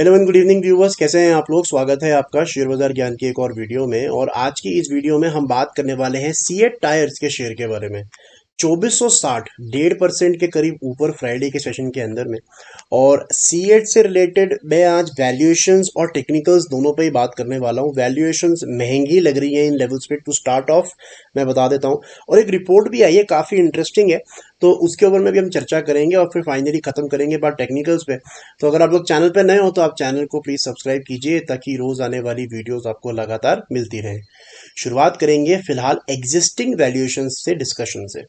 Hello and good evening viewers, कैसे हैं आप लोग। स्वागत है आपका शेयर बाजार ज्ञान की एक और वीडियो में। और आज की इस वीडियो में हम बात करने वाले हैं सीएट टायर्स के शेयर के बारे में। 2460 1.5% के करीब ऊपर फ्राइडे के सेशन के अंदर में। और सीएट से रिलेटेड मैं आज वैल्यूएशंस और टेक्निकल्स दोनों पे ही बात करने वाला हूँ। वैल्यूएशंस महंगी लग रही है इन लेवल्स पे टू स्टार्ट ऑफ, मैं बता देता हूँ। और एक रिपोर्ट भी आई है, काफ़ी इंटरेस्टिंग है, तो उसके ऊपर में भी हम चर्चा करेंगे और फिर फाइनली खत्म करेंगे बात टेक्निकल्स पे। तो अगर आप लोग चैनल पे नए हो तो आप चैनल को प्लीज़ सब्सक्राइब कीजिए ताकि रोज़ आने वाली वीडियोस आपको लगातार मिलती रहे। शुरुआत करेंगे फिलहाल एग्जिस्टिंग वैल्यूएशंस से, डिस्कशन से।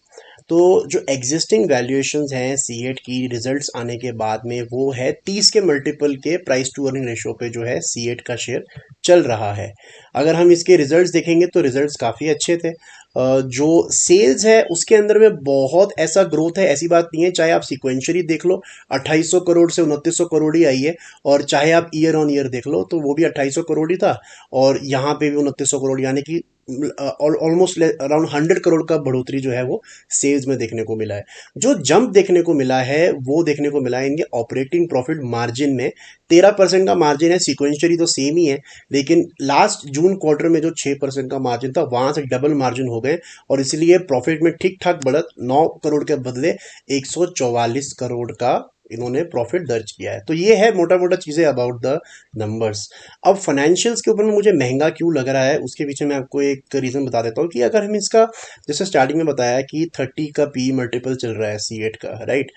तो जो एग्जिस्टिंग वैल्यूएशंस हैं सीएट की रिजल्ट्स आने के बाद में, वो है 30 के मल्टीपल के प्राइस टू अर्निंग रेशियो पे जो है सीएट का शेयर चल रहा है। अगर हम इसके रिजल्ट्स देखेंगे तो रिजल्ट्स काफ़ी अच्छे थे। जो सेल्स है उसके अंदर में बहुत ऐसा ग्रोथ है, ऐसी बात नहीं है। चाहे आप सिक्वेंशली देख लो, 2800 करोड़ से 2900 करोड़ ही आई है। और चाहे आप ईयर ऑन ईयर देख लो तो वो भी 2800 करोड़ ही था, और यहाँ पे भी 2900 करोड़, यानी कि ऑलमोस्ट अराउंड 100 करोड़ का बढ़ोतरी जो है वो सेल्स में देखने को मिला है। जो जंप देखने को मिला है वो देखने को मिला है इनके ऑपरेटिंग प्रॉफिट मार्जिन में। 13% का मार्जिन है, सिक्वेंशली तो सेम ही है, लेकिन लास्ट जून क्वार्टर में जो 6% का मार्जिन था वहां से डबल मार्जिन हो गए, और इसलिए प्रॉफिट में ठीक ठाक बढ़त, 9 करोड़ के बदले 144 करोड़ का इन्होंने प्रॉफिट दर्ज किया है। तो ये है मोटा मोटा चीजें अबाउट द नंबर्स। अब फाइनेंशियल्स के ऊपर में मुझे महंगा क्यों लग रहा है उसके पीछे मैं आपको एक रीजन बता देता हूँ कि अगर हम इसका, जैसे स्टार्टिंग में बताया कि 30 का पी मल्टीपल चल रहा है सीएट का, राइट।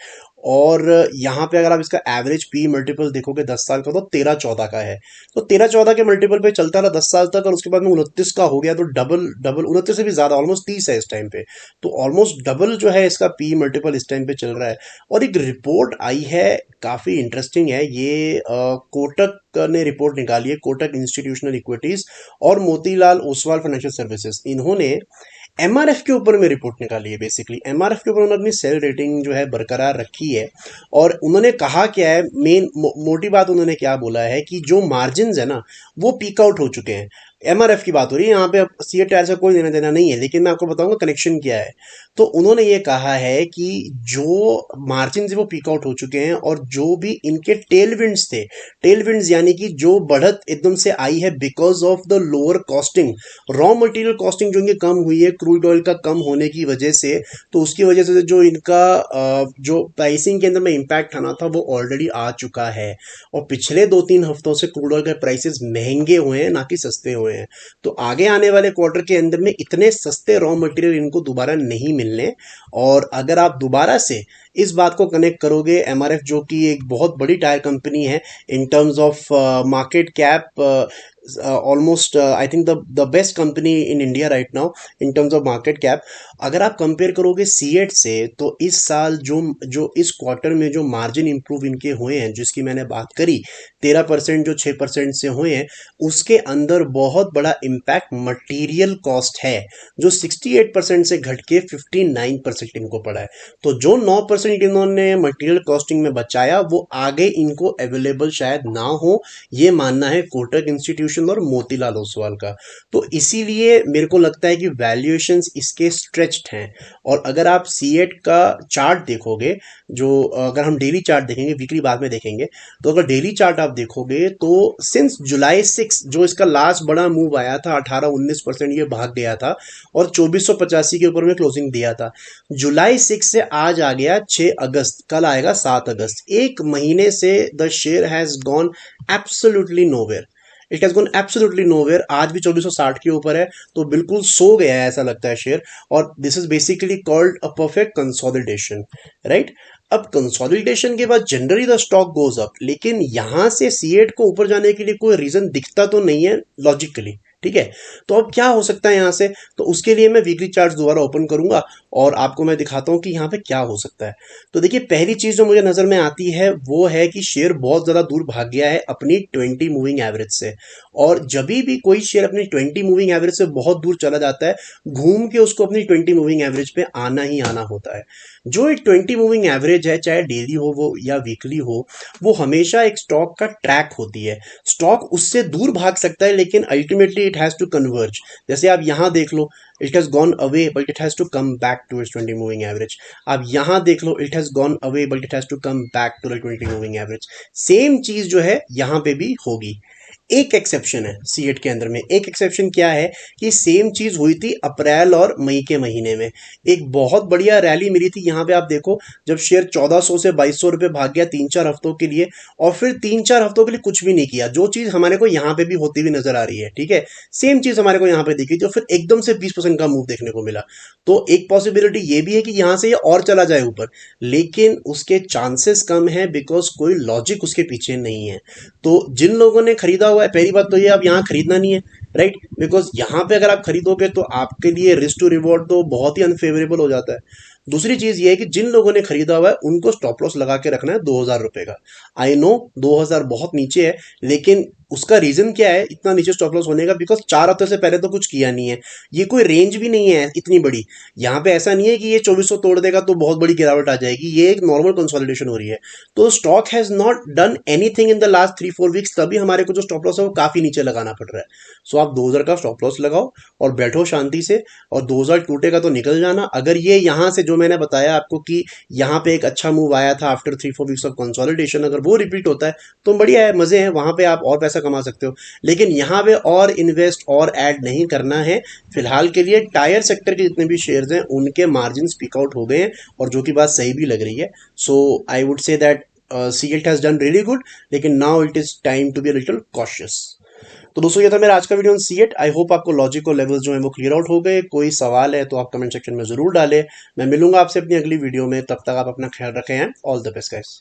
और यहाँ पे अगर आप इसका एवरेज पी मल्टीपल देखोगे 10 साल का तो 13-14 का है। तो 13-14 के मल्टीपल पे चलता रहा 10 साल तक, और उसके बाद में 29 का हो गया, तो डबल डबल 29 से भी ज्यादा, ऑलमोस्ट 30 है इस टाइम पे। तो ऑलमोस्ट डबल जो है इसका पी मल्टीपल इस टाइम पे चल रहा है। और एक रिपोर्ट आई है, काफी इंटरेस्टिंग है ये। कोटक ने रिपोर्ट निकाली है, कोटक इंस्टीट्यूशनल इक्विटीज और मोतीलाल ओसवाल फाइनेंशियल सर्विसेज, इन्होंने एमआरएफ के ऊपर में रिपोर्ट निकाली है। बेसिकली एमआरएफ के ऊपर उन्होंने अपनी सेल रेटिंग जो है बरकरार रखी है। और उन्होंने कहा क्या है, मेन मोटी बात उन्होंने क्या बोला है कि जो मार्जिन है ना वो पीक आउट हो चुके हैं। एमआरएफ की बात हो रही है यहाँ पे, अब सीएट टायर से कोई लेना देना नहीं है, लेकिन मैं आपको बताऊंगा कनेक्शन क्या है। तो उन्होंने ये कहा है कि जो मार्जिन वो पीक आउट हो चुके हैं, और जो भी इनके टेलविंड्स थे, टेलविंड्स यानी कि जो बढ़त एकदम से आई है because of the lower costing, raw material costing जो इनकी कम हुई है क्रूड ऑयल का कम होने की वजह से, तो उसकी वजह से जो इनका जो प्राइसिंग के अंदर में इम्पैक्ट आना था वो ऑलरेडी आ चुका है। और पिछले 2-3 हफ्तों से क्रूड ऑयल के प्राइसेस महंगे हुए हैं, ना कि सस्ते हुए हैं। तो आगे आने वाले क्वार्टर के अंदर में इतने सस्ते रॉ मटेरियल इनको दोबारा नहीं मिलने। और अगर आप दोबारा से इस बात को कनेक्ट करोगे, एमआरएफ जो कि एक बहुत बड़ी टायर कंपनी है in terms of market cap, almost I think the best company in India right now in terms of market cap, अगर आप कंपेयर करोगे सीएट से, तो इस साल जो जो इस क्वार्टर में जो मार्जिन इंप्रूव इनके हुए हैं, जिसकी मैंने बात करी, 13% जो 6% से हुए हैं, उसके अंदर बहुत बड़ा इम्पैक्ट मटीरियल कॉस्ट है, जो 68% से घट के 59% इनको पड़ा है। तो जो 9% इन्होंने मटेरियल कॉस्टिंग में बचाया वो आगे इनको अवेलेबल शायद ना हो, ये मानना है कोटक इंस्टीट्यूशन और मोतीलाल ओसवाल का। तो इसीलिए मेरे को लगता है कि वैल्यूएशंस इसके स्ट्रेच्ड हैं। और अगर आप सीएट का चार्ट देखोगे, जो अगर हम डेली चार्ट देखेंगे, वीकली बाद में देखेंगे, तो अगर डेली चार्ट आप देखोगे तो सिंस जुलाई 6 जो इसका लास्ट बड़ा मूव आया था, 18-19% ये भाग गया था और 2485 के ऊपर में क्लोजिंग दिया था। जुलाई 6 से आज आ गया 6 अगस्त, कल आएगा 7 अगस्त। एक महीने से the share has gone absolutely nowhere, it has gone absolutely nowhere. आज भी 2460 के ऊपर है, तो बिल्कुल सो गया है ऐसा लगता है शेयर। और this is basically called a perfect consolidation, right. अब कंसोलिडेशन के बाद generally the stock goes up, लेकिन यहां से सीएट को ऊपर जाने के लिए कोई रीजन दिखता तो नहीं है लॉजिकली, ठीक है। तो अब क्या हो सकता है यहां से, तो उसके लिए मैं वीकली चार्ट दोबारा ओपन करूंगा और आपको मैं दिखाता हूं कि यहां पे क्या हो सकता है। तो देखिए, पहली चीज जो मुझे नजर में आती है वो है कि शेयर बहुत ज्यादा दूर भाग गया है अपनी 20 मूविंग एवरेज से। और जब भी कोई शेयर अपनी 20 मूविंग एवरेज से बहुत दूर चला जाता है, घूम के उसको अपनी 20 मूविंग एवरेज पे आना ही आना होता है। जो एक 20 मूविंग एवरेज है, चाहे डेली हो वो या वीकली हो, वो हमेशा एक स्टॉक का ट्रैक होती है। स्टॉक उससे दूर भाग सकता है, लेकिन ultimately it has to converge. जैसे आप यहाँ देख लो, it has gone away but it has to come back to its 20 moving average. आप यहाँ देख लो, it has gone away but it has to come back to the 20 moving average. Same चीज जो है यहाँ पे भी होगी। एक एक्सेप्शन है सीएट के अंदर में। एक एक्सेप्शन क्या है कि सेम चीज हुई थी अप्रैल और मई के महीने में। एक बहुत बढ़िया रैली मिली थी यहाँ पे, आप देखो, जब शेयर 1400 से 2200 रुपए भाग गया 3-4 हफ्तों के लिए, और फिर 3-4 हफ्तों के लिए कुछ भी नहीं किया। जो चीज हमारे को यहाँ पे भी होती हुई नजर आ रही है, ठीक है, सेम चीज हमारे को यहाँ पे दिखी थी, फिर एकदम से 20% का मूव देखने को मिला। तो एक पॉसिबिलिटी ये भी है कि यहाँ से ये और चला जाए ऊपर, लेकिन उसके चांसेस कम है बिकॉज कोई लॉजिक उसके पीछे नहीं है। तो जिन लोगों ने खरीदा हुआ है, पहली बात तो ये, आप यहाँ खरीदना नहीं है, राइट, बिकॉज यहाँ पे अगर आप खरीदोगे तो आपके लिए रिस्क टू रिवॉर्ड तो बहुत ही अनफेवरेबल हो जाता है। दूसरी चीज ये है कि जिन लोगों ने खरीदा हुआ है उनको स्टॉप लॉस लगा के रखना है 2000 रुपए का। आई नो 2000 बहुत नीचे है, लेकिन उसका रीजन क्या है इतना नीचे स्टॉप लॉस होने का? बिकॉज 4 हफ्ते से पहले तो कुछ किया नहीं है, ये कोई रेंज भी नहीं है इतनी बड़ी। यहाँ पे ऐसा नहीं है कि ये 2400 तोड़ देगा तो बहुत बड़ी गिरावट आ जाएगी, ये एक नॉर्मल कंसोलिडेशन हो रही है। तो stock has not done anything in the last 3-4 weeks, तभी हमारे को जो स्टॉप लॉस है वो काफी नीचे लगाना पड़ रहा है। सो आप 2000 का स्टॉप लॉस लगाओ और बैठो शांति से, और 2000 टूटेगा तो निकल जाना। अगर ये यहाँ से जो मैंने बताया आपको कि यहाँ पे एक अच्छा मूव आया था आफ्टर 3-4 वीक्स ऑफ कंसोलिडेशन, अगर वो रिपीट होता है तो बढ़िया है, मजे हैं, वहां पे आप और पैसा कमा सकते हो। लेकिन यहाँ पे और इन्वेस्ट और ऐड नहीं करना है फिलहाल के लिए। टायर सेक्टर के जितने भी शेयर्स हैं उनके मार्जिन स्पीक आउट हो गए हैं, और जो कि बात सही भी लग रही है। So I would say that CEAT has done really good, लेकिन now it is time to be little cautious. तो दोस्तों ये था मेरा आज का video on CEAT. I hope आपको लॉजिक और लेवल्स जो है वो क्लियर आउट हो गए। कोई सवाल है तो आप कमेंट सेक्शन में जरूर डालें। मैं मिलूंगा आपसे अपनी अगली वीडियो में, तब तक आप अपना ख्याल रखें। All the best guys.